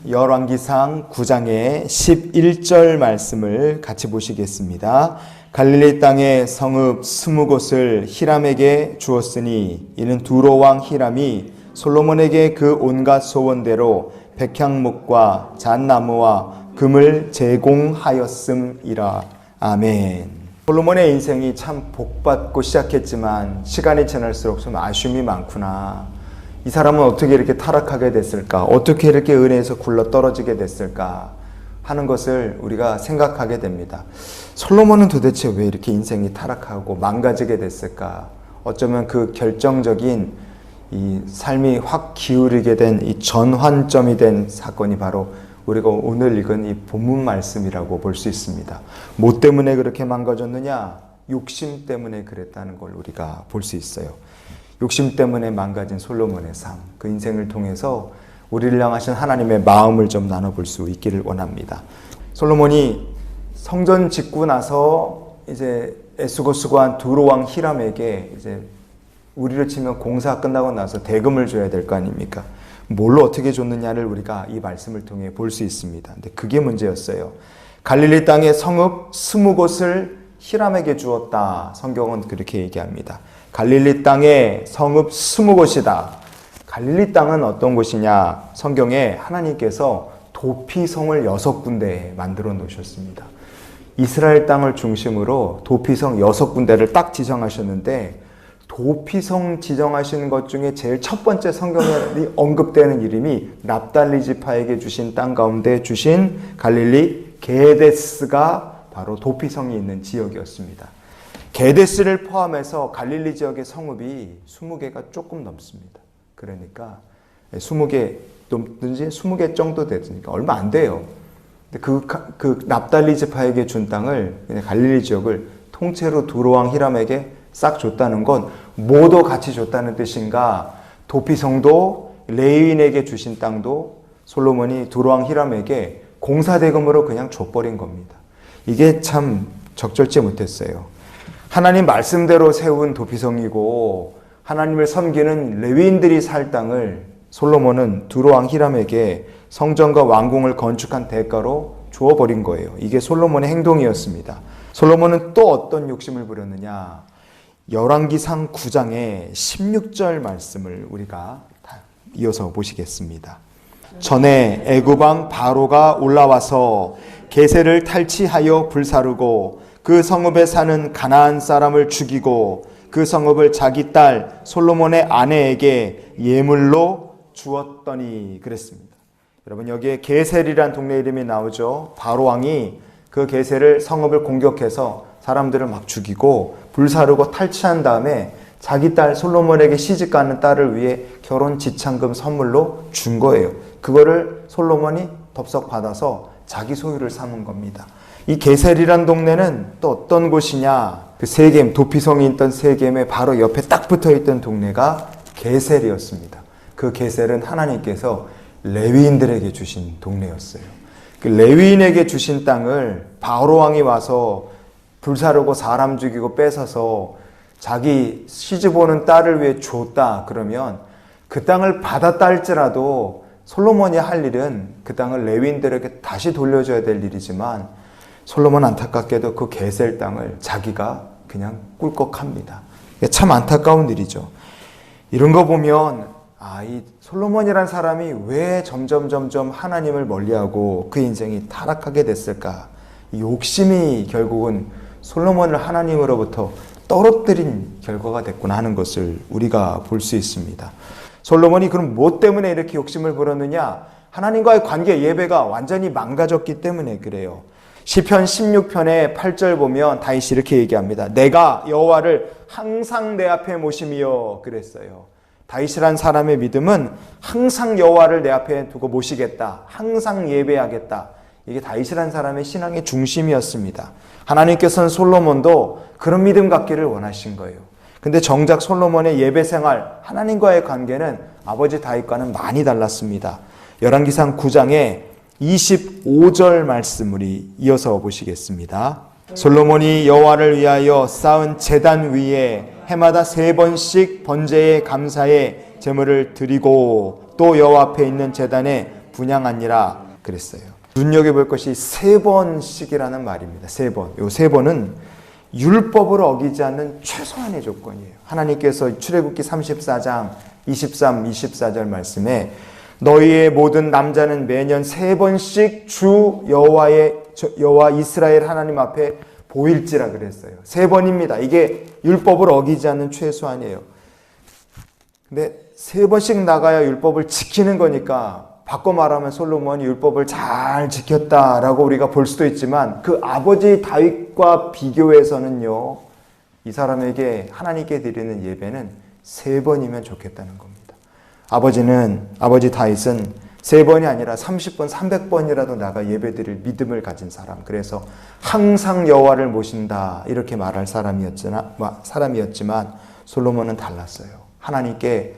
열왕기상 9장의 11절 말씀을 같이 보시겠습니다. 갈릴리 땅에 성읍 20곳을 히람에게 주었으니 이는 두로 왕 히람이 솔로몬에게 그 온갖 소원대로 백향목과 잣나무와 금을 제공하였음이라. 아멘. 솔로몬의 인생이 참 복받고 시작했지만 시간이 지날수록 좀 아쉬움이 많구나. 이 사람은 어떻게 이렇게 타락하게 됐을까? 어떻게 이렇게 은혜에서 굴러 떨어지게 됐을까? 하는 것을 우리가 생각하게 됩니다. 솔로몬은 도대체 왜 이렇게 인생이 타락하고 망가지게 됐을까? 어쩌면 그 결정적인 이 삶이 확 기울이게 된 이 전환점이 된 사건이 바로 우리가 오늘 읽은 이 본문 말씀이라고 볼 수 있습니다. 뭐 때문에 그렇게 망가졌느냐? 욕심 때문에 그랬다는 걸 우리가 볼 수 있어요. 욕심 때문에 망가진 솔로몬의 삶, 그 인생을 통해서 우리를 향하신 하나님의 마음을 좀 나눠볼 수 있기를 원합니다. 솔로몬이 성전 짓고 나서 이제 애쓰고수고한 두로 왕 히람에게 이제 우리로 치면 공사 끝나고 나서 대금을 줘야 될 거 아닙니까? 뭘로 어떻게 줬느냐를 우리가 이 말씀을 통해 볼 수 있습니다. 근데 그게 문제였어요. 갈릴리 땅의 성읍 20곳을 히람에게 주었다. 성경은 그렇게 얘기합니다. 갈릴리 땅의 성읍 20곳이다. 갈릴리 땅은 어떤 곳이냐? 성경에 하나님께서 도피성을 6군데 만들어 놓으셨습니다. 이스라엘 땅을 중심으로 도피성 6군데를 딱 지정하셨는데, 도피성 지정하시는 것 중에 제일 첫 번째 성경에 언급되는 이름이 납달리 지파에게 주신 땅 가운데 주신 갈릴리 게데스가 바로 도피성이 있는 지역이었습니다. 게데스를 포함해서 갈릴리 지역의 성읍이 20개가 조금 넘습니다. 그러니까 20개 넘든지 20개 정도 됐으니까 얼마 안 돼요. 근데 그 납달리 지파에게 준 땅을, 그냥 갈릴리 지역을 통째로 두로 왕 히람에게 싹 줬다는 건 모두 같이 줬다는 뜻인가? 도피성도 레위인에게 주신 땅도 솔로몬이 두로 왕 히람에게 공사대금으로 그냥 줘버린 겁니다. 이게 참 적절치 못했어요. 하나님 말씀대로 세운 도피성이고 하나님을 섬기는 레위인들이 살 땅을 솔로몬은 두로 왕 히람에게 성전과 왕궁을 건축한 대가로 주어버린 거예요. 이게 솔로몬의 행동이었습니다. 솔로몬은 또 어떤 욕심을 부렸느냐? 열왕기상 9장의 16절 말씀을 우리가 이어서 보시겠습니다. 전에 애굽 왕 바로가 올라와서 게셀을 탈취하여 불사르고 그 성읍에 사는 가나안 사람을 죽이고 그 성읍을 자기 딸 솔로몬의 아내에게 예물로 주었더니 그랬습니다. 여러분, 여기에 게셀이란 동네 이름이 나오죠. 바로 왕이 그 게셀을 성읍을 공격해서 사람들을 막 죽이고 불사르고 탈취한 다음에 자기 딸 솔로몬에게 시집가는 딸을 위해 결혼 지참금 선물로 준 거예요. 그거를 솔로몬이 덥석 받아서 자기 소유를 삼은 겁니다. 이 게셀이란 동네는 또 어떤 곳이냐? 그 세겜, 도피성이 있던 세겜의 바로 옆에 딱 붙어있던 동네가 게셀이었습니다. 그 게셀은 하나님께서 레위인들에게 주신 동네였어요. 그 레위인에게 주신 땅을 바로 왕이 와서 불사르고 사람 죽이고 뺏어서 자기 시집 오는 딸을 위해 줬다 그러면 그 땅을 받았다 할지라도 솔로몬이 할 일은 그 땅을 레위인들에게 다시 돌려줘야 될 일이지만 솔로몬 안타깝게도 그 게셀 땅을 자기가 그냥 꿀꺽합니다. 참 안타까운 일이죠. 이런 거 보면 이 솔로몬이란 사람이 왜 점점 하나님을 멀리하고 그 인생이 타락하게 됐을까? 이 욕심이 결국은 솔로몬을 하나님으로부터 떨어뜨린 결과가 됐구나 하는 것을 우리가 볼 수 있습니다. 솔로몬이 그럼 뭐 때문에 이렇게 욕심을 부렸느냐? 하나님과의 관계, 예배가 완전히 망가졌기 때문에 그래요. 시편 16편의 8절 보면 다윗이 이렇게 얘기합니다. 내가 여호와를 항상 내 앞에 모심이여 그랬어요. 다윗이란 사람의 믿음은 항상 여호와를 내 앞에 두고 모시겠다. 항상 예배하겠다. 이게 다윗이란 사람의 신앙의 중심이었습니다. 하나님께서는 솔로몬도 그런 믿음 갖기를 원하신 거예요. 근데 정작 솔로몬의 예배 생활, 하나님과의 관계는 아버지 다윗과는 많이 달랐습니다. 열왕기상 9장의 25절 말씀 우리 이어서 보시겠습니다. 솔로몬이 여호와를 위하여 쌓은 제단 위에 해마다 3번씩 번제의 감사의 제물을 드리고 또 여호와 앞에 있는 제단에 분양하니라 그랬어요. 눈여겨볼 것이 3번씩이라는 말입니다. 3번. 이 3번은 율법을 어기지 않는 최소한의 조건이에요. 하나님께서 출애굽기 34장 23, 24절 말씀에 너희의 모든 남자는 매년 3번씩 주 여호와 이스라엘 하나님 앞에 보일지라 그랬어요. 3번입니다. 이게 율법을 어기지 않는 최소한이에요. 근데 3번씩 나가야 율법을 지키는 거니까 바꿔 말하면 솔로몬이 율법을 잘 지켰다라고 우리가 볼 수도 있지만 그 아버지 다윗과 비교해서는요, 이 사람에게 하나님께 드리는 예배는 3번이면 좋겠다는 겁니다. 아버지 다윗은 3번이 아니라 30번, 300번이라도 나가 예배드릴 믿음을 가진 사람. 그래서 항상 여호와를 모신다 이렇게 말할 사람이었지만 솔로몬은 달랐어요. 하나님께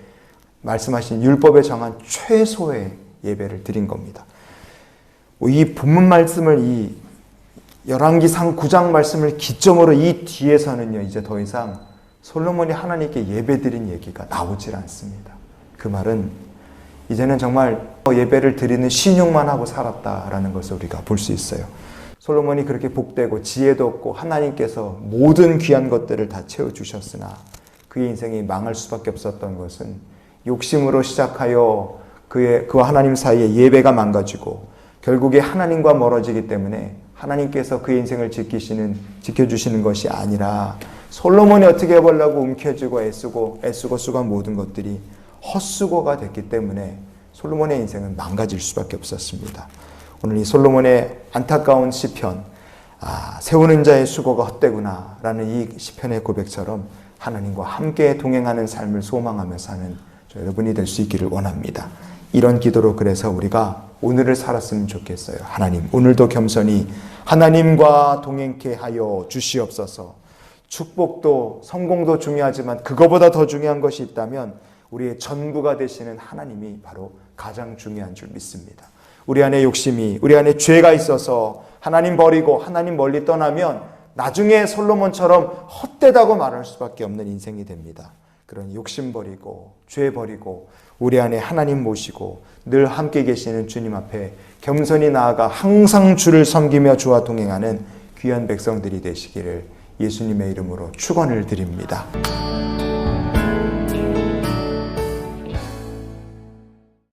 말씀하신 율법에 정한 최소의 예배를 드린 겁니다. 이 본문 말씀을 이 열왕기상 9장 말씀을 기점으로 이 뒤에서는요, 이제 더 이상 솔로몬이 하나님께 예배드린 얘기가 나오질 않습니다. 그 말은 이제는 정말 예배를 드리는 신용만 하고 살았다라는 것을 우리가 볼 수 있어요. 솔로몬이 그렇게 복되고 지혜도 없고 하나님께서 모든 귀한 것들을 다 채워주셨으나 그의 인생이 망할 수밖에 없었던 것은 욕심으로 시작하여 그와 하나님 사이에 예배가 망가지고 결국에 하나님과 멀어지기 때문에 하나님께서 그의 인생을 지켜주시는 것이 아니라 솔로몬이 어떻게 해보려고 움켜쥐고 애쓰고 수고한 모든 것들이 헛수고가 됐기 때문에 솔로몬의 인생은 망가질 수밖에 없었습니다. 오늘 이 솔로몬의 안타까운 시편, 세우는 자의 수고가 헛되구나 라는 이 시편의 고백처럼 하나님과 함께 동행하는 삶을 소망하며 사는 여러분이 될 수 있기를 원합니다. 이런 기도로 그래서 우리가 오늘을 살았으면 좋겠어요. 하나님, 오늘도 겸손히 하나님과 동행케 하여 주시옵소서. 축복도 성공도 중요하지만 그거보다 더 중요한 것이 있다면 우리의 전부가 되시는 하나님이 바로 가장 중요한 줄 믿습니다. 우리 안에 욕심이, 우리 안에 죄가 있어서 하나님 버리고 하나님 멀리 떠나면 나중에 솔로몬처럼 헛되다고 말할 수밖에 없는 인생이 됩니다. 그런 욕심 버리고 죄 버리고 우리 안에 하나님 모시고 늘 함께 계시는 주님 앞에 겸손히 나아가 항상 주를 섬기며 주와 동행하는 귀한 백성들이 되시기를 예수님의 이름으로 축원을 드립니다.